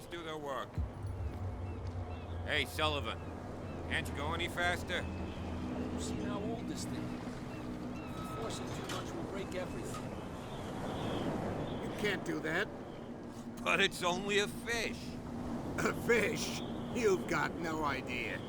Please do their work. Hey, Sullivan. Can't you go any faster? You see how old this thing is? If we force it too much, we'll break everything. You can't do that. But it's only a fish. A fish? You've got no idea.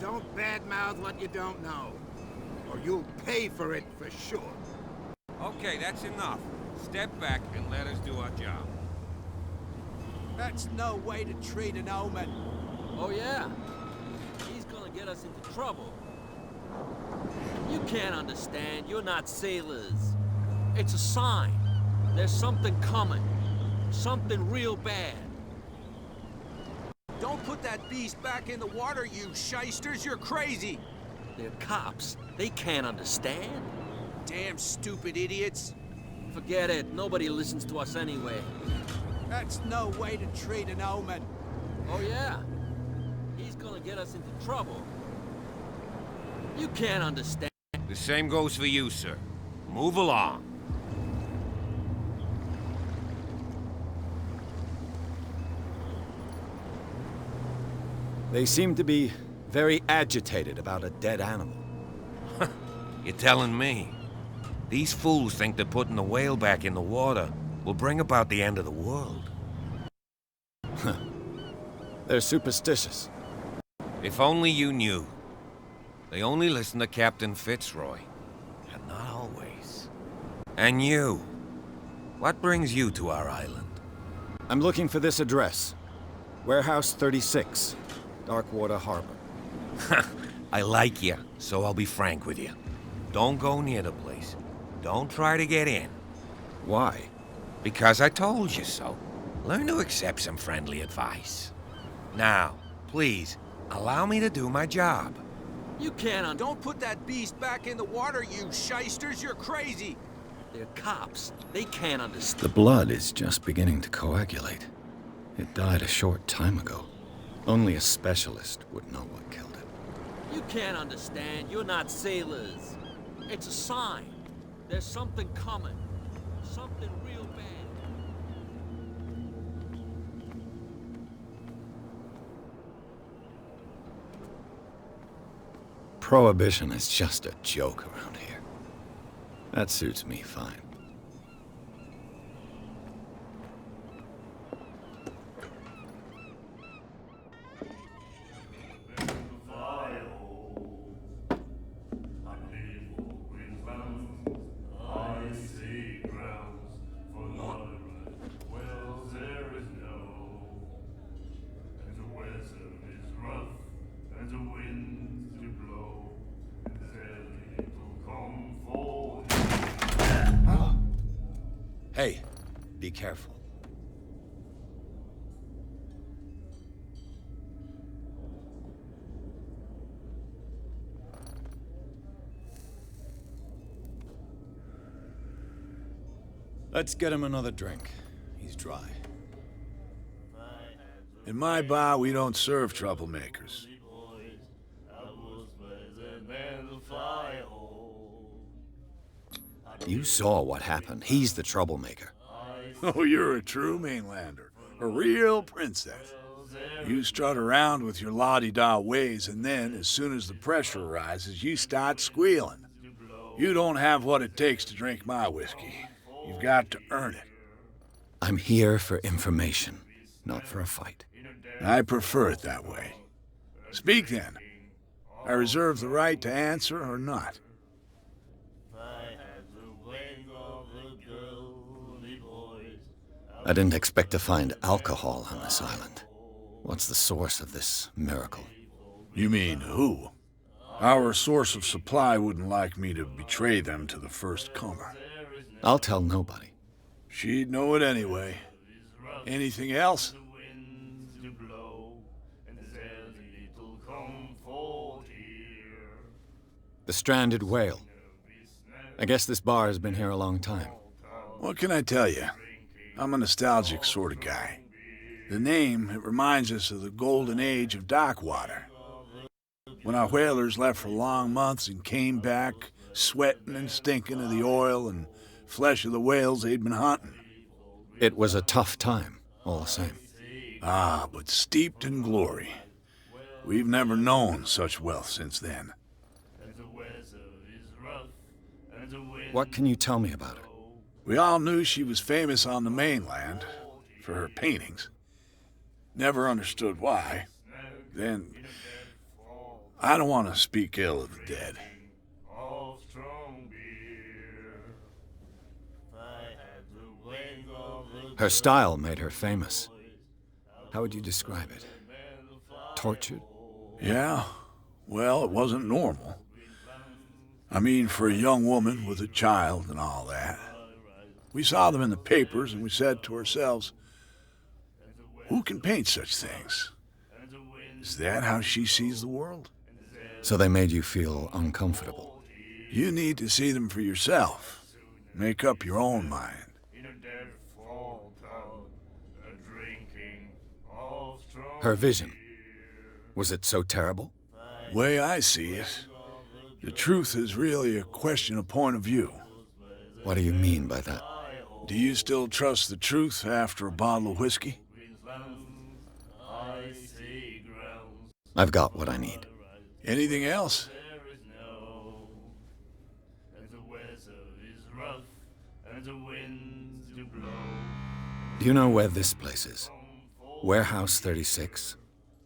Don't badmouth what you don't know, or you'll pay for it for sure. Okay, that's enough. Step back and let us do our job. That's no way to treat an omen. Oh yeah? He's gonna get us into trouble. You can't understand. You're not sailors. It's a sign. There's something coming. Something real bad. Don't put that beast back in the water, you shysters. You're crazy. They're cops. They can't understand. Damn stupid idiots. Forget it. Nobody listens to us anyway. That's no way to treat an omen. Oh yeah? He's gonna get us into trouble. You can't understand. The same goes for you, sir. Move along. They seem to be very agitated about a dead animal. You're telling me? These fools think that putting the whale back in the water will bring about the end of the world. They're superstitious. If only you knew. They only listen to Captain Fitzroy. And not always. And you. What brings you to our island? I'm looking for this address. Warehouse 36, Darkwater Harbor. I like you, so I'll be frank with you. Don't go near the place. Don't try to get in. Why? Because I told you so. Learn to accept some friendly advice. Now, please, allow me to do my job. You can't Don't put that beast back in the water, you shysters. You're crazy. They're cops. They can't understand. The blood is just beginning to coagulate. It died a short time ago. Only a specialist would know what killed it. You can't understand. You're not sailors. It's a sign. There's something coming. Something real bad. Prohibition is just a joke around here. That suits me fine. Hey, be careful. Let's get him another drink. He's dry. In my bar, we don't serve troublemakers. You saw what happened. He's the troublemaker. Oh, you're a true mainlander. A real princess. You strut around with your la-di-da ways, and then, as soon as the pressure rises, you start squealing. You don't have what it takes to drink my whiskey. You've got to earn it. I'm here for information, not for a fight. I prefer it that way. Speak then. I reserve the right to answer or not. I didn't expect to find alcohol on this island. What's the source of this miracle? You mean who? Our source of supply wouldn't like me to betray them to the first comer. I'll tell nobody. She'd know it anyway. Anything else? The stranded whale. I guess this bar has been here a long time. What can I tell you? I'm a nostalgic sort of guy. The name, it reminds us of the golden age of dockwater. When our whalers left for long months and came back, sweating and stinking of the oil and flesh of the whales they'd been hunting. It was a tough time, all the same. Ah, but steeped in glory. We've never known such wealth since then. What can you tell me about her? We all knew she was famous on the mainland for her paintings. Never understood why. Then, I don't want to speak ill of the dead. Her style made her famous. How would you describe it? Tortured? Yeah, well, it wasn't normal. I mean, for a young woman with a child and all that. We saw them in the papers and we said to ourselves, who can paint such things? Is that how she sees the world? So they made you feel uncomfortable. You need to see them for yourself. Make up your own mind. Her vision. Was it so terrible? Way I see it, the truth is really a question of point of view. What do you mean by that? Do you still trust the truth after a bottle of whiskey? I've got what I need. Anything else? Do you know where this place is? Warehouse 36,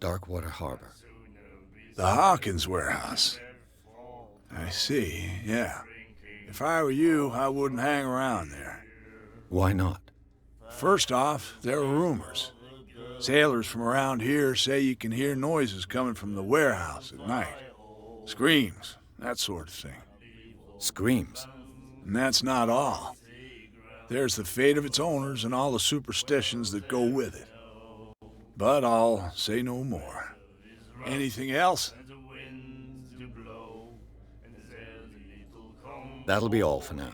Darkwater Harbor. The Hawkins warehouse. I see, yeah. If I were you, I wouldn't hang around there. Why not? First off, there are rumors. Sailors from around here say you can hear noises coming from the warehouse at night. Screams, that sort of thing. Screams. And that's not all. There's the fate of its owners and all the superstitions that go with it. But I'll say no more. Anything else? That'll be all for now.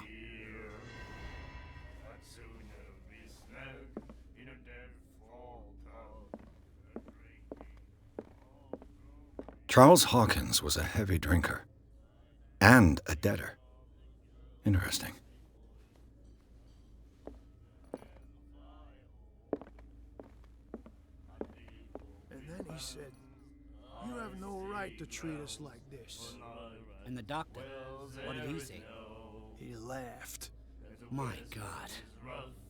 Charles Hawkins was a heavy drinker. And a debtor. Interesting. And then he said, "You have no right to treat us like this." And the doctor, what did he say? He laughed. My God.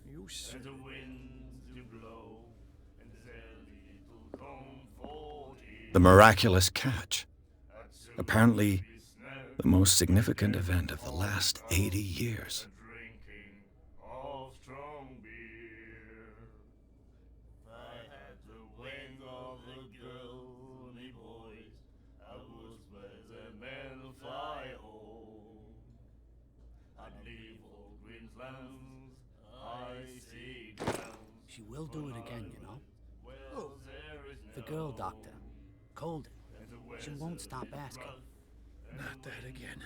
You said it. The miraculous catch. Apparently, the most significant event of the last 80 years. She will do it again, you know? Oh, The girl doctor, Colden. She won't stop asking. not that again.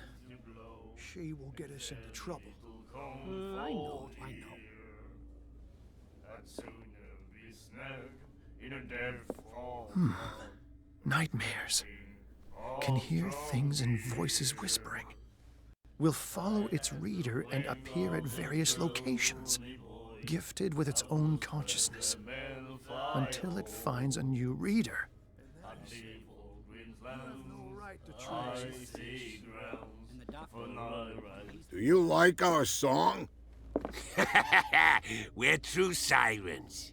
She will get us into trouble. I know. Nightmares. Can hear things and voices whispering. Will follow its reader and appear at various locations, gifted with its own consciousness, until it finds a new reader. And the doctor. Do you like our song? We're true sirens.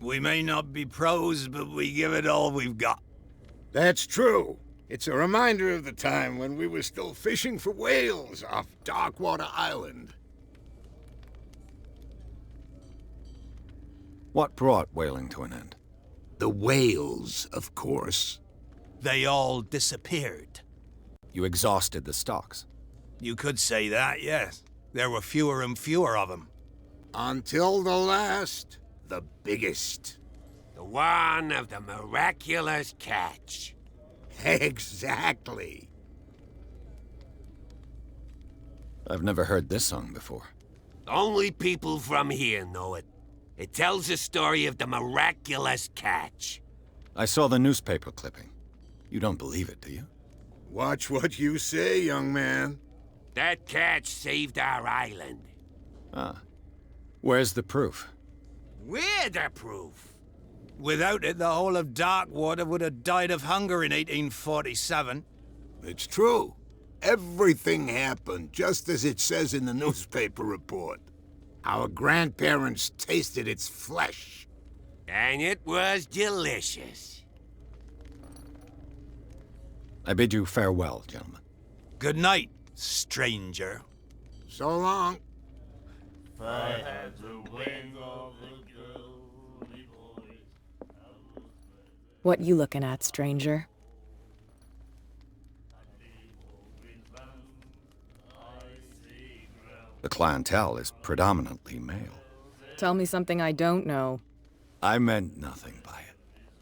We may not be pros, but we give it all we've got. That's true. It's a reminder of the time when we were still fishing for whales off Darkwater Island. What brought whaling to an end? The whales, of course. They all disappeared. You exhausted the stocks. You could say that, yes. There were fewer and fewer of them. Until the last, the biggest. The one of the miraculous catch. Exactly. I've never heard this song before. Only people from here know it. It tells the story of the miraculous catch. I saw the newspaper clipping. You don't believe it, do you? Watch what you say, young man. That catch saved our island. Ah. Where's the proof? We're the proof. Without it, the whole of Darkwater would have died of hunger in 1847. It's true. Everything happened just as it says in the newspaper report. Our grandparents tasted its flesh. And it was delicious. I bid you farewell, gentlemen. Good night, stranger. So long. If I had the wings of the girly boy. What you looking at, stranger? The clientele is predominantly male. Tell me something I don't know. I meant nothing by it.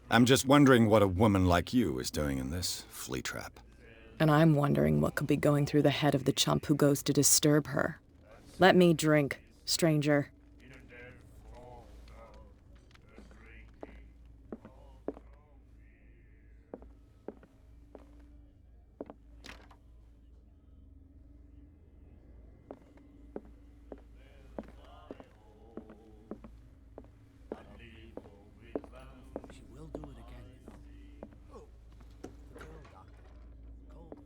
I'm just wondering what a woman like you is doing in this flea trap. And I'm wondering what could be going through the head of the chump who goes to disturb her. Let me drink, stranger. She will do it again, you know. Oh, the girl, Doctor. Cold.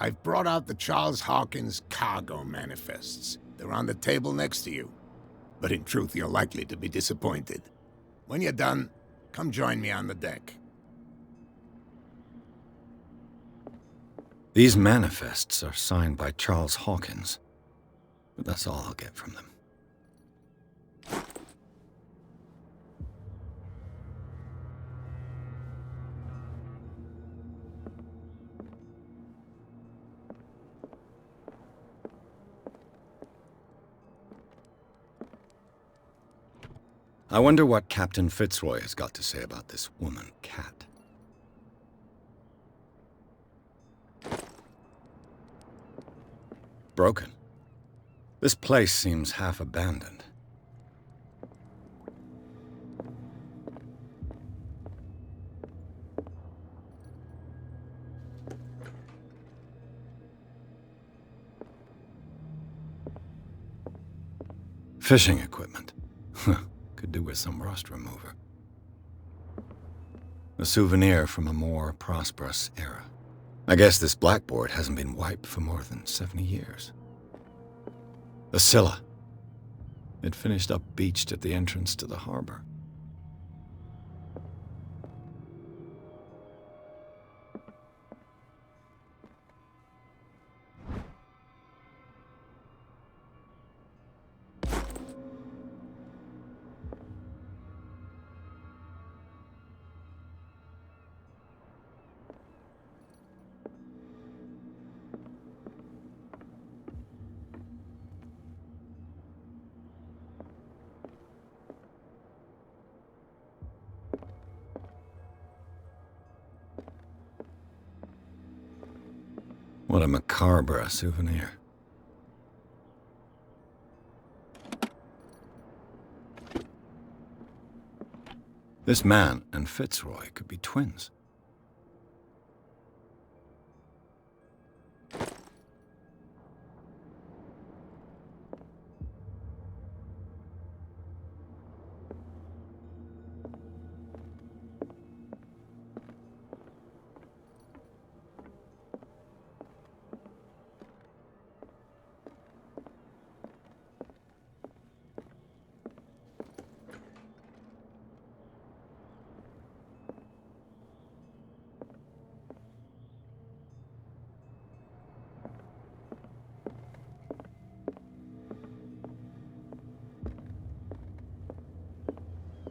I've brought out the Charles Hawkins cargo manifests. They're on the table next to you. But in truth, you're likely to be disappointed. When you're done, come join me on the deck. These manifests are signed by Charles Hawkins, but that's all I'll get from them. I wonder what Captain Fitzroy has got to say about this woman, Cat. Broken. This place seems half abandoned. Fishing equipment. Could do with some rust remover. A souvenir from a more prosperous era. I guess this blackboard hasn't been wiped for more than 70 years. The Scylla. It finished up beached at the entrance to the harbor. What a macabre souvenir. This man and Fitzroy could be twins.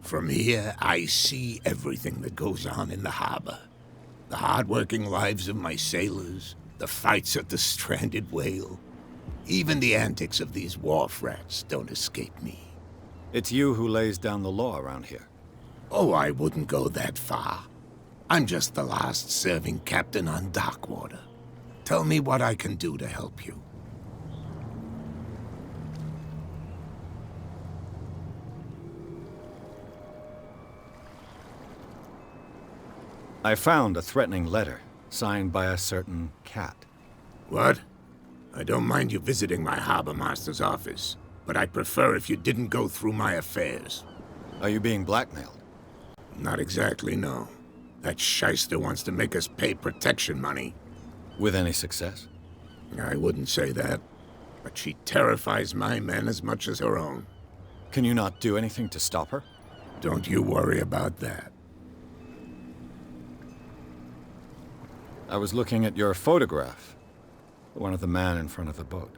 From here, I see everything that goes on in the harbor. The hard-working lives of my sailors, the fights at the stranded whale. Even the antics of these wharf rats don't escape me. It's you who lays down the law around here. Oh, I wouldn't go that far. I'm just the last serving captain on Darkwater. Tell me what I can do to help you. I found a threatening letter signed by a certain cat. What? I don't mind you visiting my harbor master's office, but I'd prefer if you didn't go through my affairs. Are you being blackmailed? Not exactly, no. That shyster wants to make us pay protection money. With any success? I wouldn't say that, but she terrifies my men as much as her own. Can you not do anything to stop her? Don't you worry about that. I was looking at your photograph. The one of the man in front of the boat.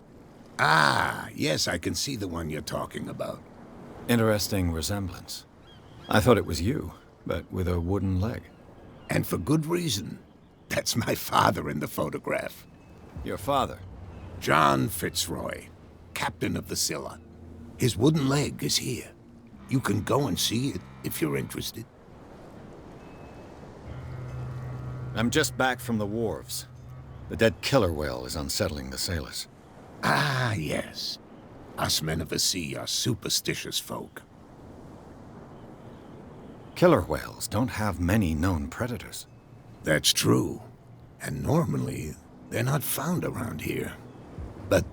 Ah, yes, I can see the one you're talking about. Interesting resemblance. I thought it was you, but with a wooden leg. And for good reason. That's my father in the photograph. Your father? John Fitzroy, captain of the Scylla. His wooden leg is here. You can go and see it if you're interested. I'm just back from the wharves. The dead killer whale is unsettling the sailors. Ah, yes. Us men of the sea are superstitious folk. Killer whales don't have many known predators. That's true. And normally, they're not found around here. But,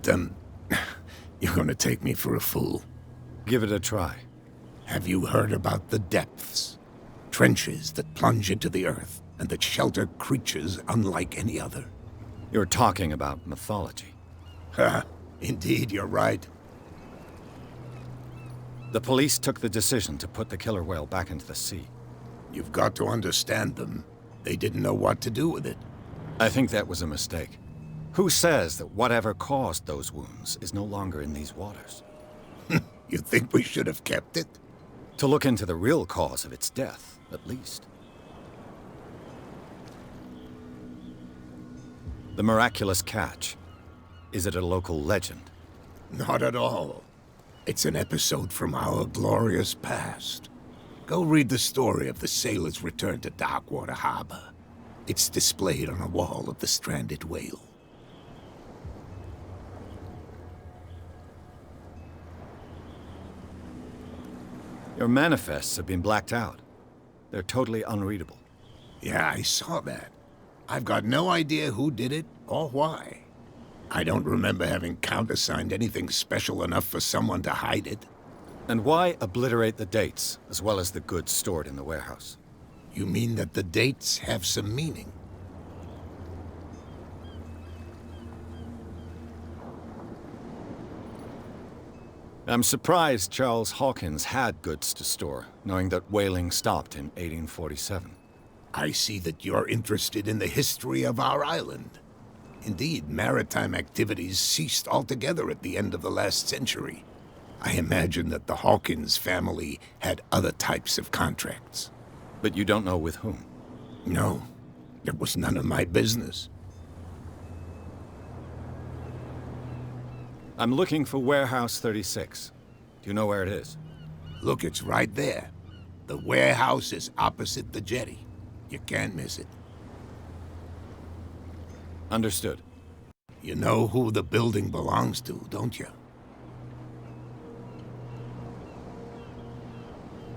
you're gonna take me for a fool. Give it a try. Have you heard about the depths? Trenches that plunge into the earth and that shelter creatures unlike any other. You're talking about mythology. Ha! Indeed, you're right. The police took the decision to put the killer whale back into the sea. You've got to understand them. They didn't know what to do with it. I think that was a mistake. Who says that whatever caused those wounds is no longer in these waters? You think we should have kept it? To look into the real cause of its death, at least. The miraculous catch. Is it a local legend? Not at all. It's an episode from our glorious past. Go read the story of the sailor's return to Darkwater Harbor. It's displayed on a wall of the stranded whale. Your manifests have been blacked out. They're totally unreadable. Yeah, I saw that. I've got no idea who did it or why. I don't remember having countersigned anything special enough for someone to hide it. And why obliterate the dates, as well as the goods stored in the warehouse? You mean that the dates have some meaning? I'm surprised Charles Hawkins had goods to store, knowing that whaling stopped in 1847. I see that you're interested in the history of our island. Indeed, maritime activities ceased altogether at the end of the last century. I imagine that the Hawkins family had other types of contracts. But you don't know with whom? No, it was none of my business. I'm looking for Warehouse 36. Do you know where it is? Look, it's right there. The warehouse is opposite the jetty. You can't miss it. Understood. You know who the building belongs to, don't you?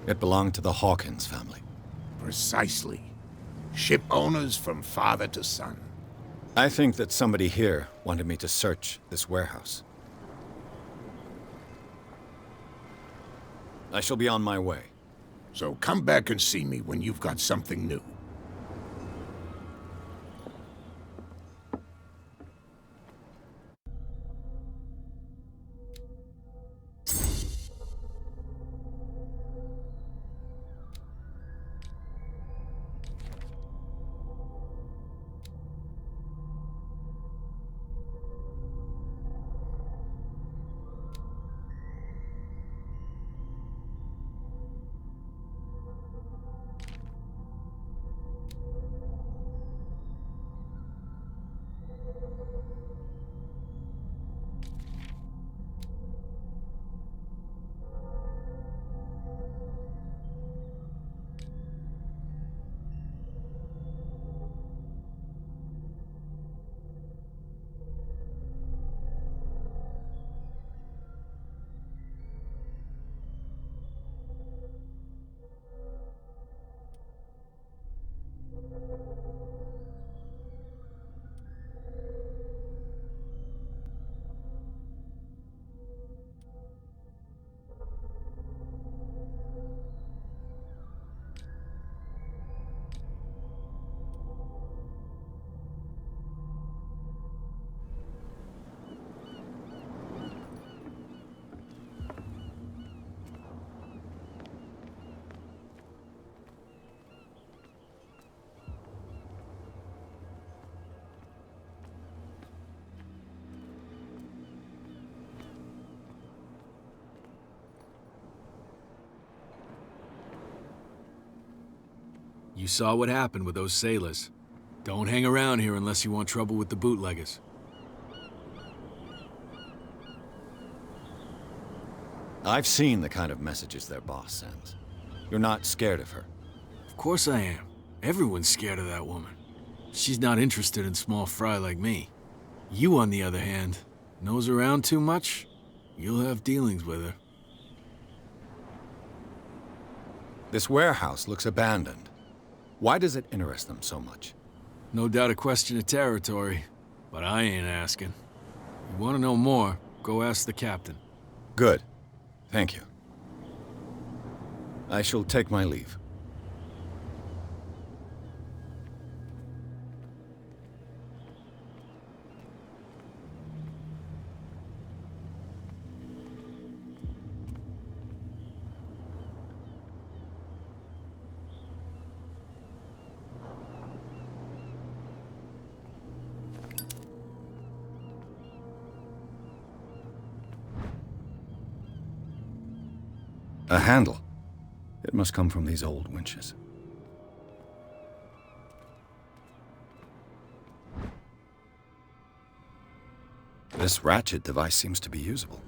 It belonged to the Hawkins family. Precisely. Ship owners from father to son. I think that somebody here wanted me to search this warehouse. I shall be on my way. So come back and see me when you've got something new. You saw what happened with those sailors. Don't hang around here unless you want trouble with the bootleggers. I've seen the kind of messages their boss sends. You're not scared of her. Of course I am. Everyone's scared of that woman. She's not interested in small fry like me. You, on the other hand, nose around too much, you'll have dealings with her. This warehouse looks abandoned. Why does it interest them so much? No doubt a question of territory, but I ain't asking. You want to know more, go ask the captain. Good. Thank you. I shall take my leave. A handle. It must come from these old winches. This ratchet device seems to be usable.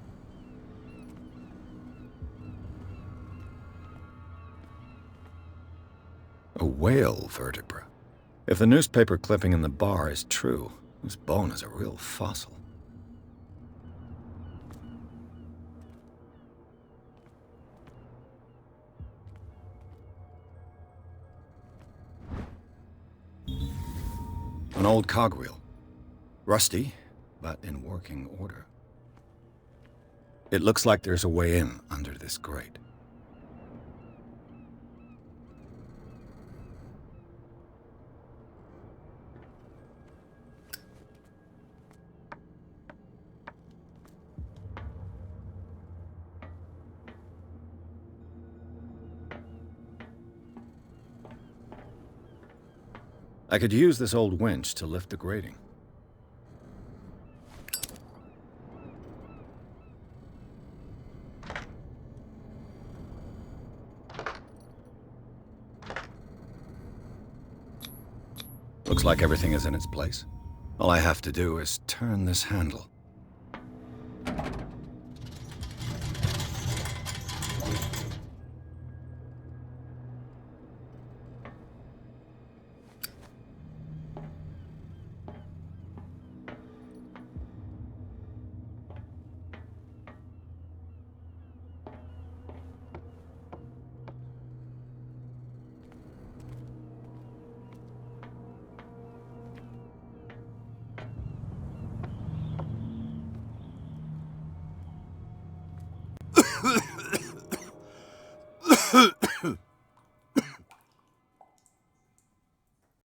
A whale vertebra. If the newspaper clipping in the bar is true, this bone is a real fossil. An old cogwheel. Rusty, but in working order. It looks like there's a way in under this grate. I could use this old winch to lift the grating. Looks like everything is in its place. All I have to do is turn this handle.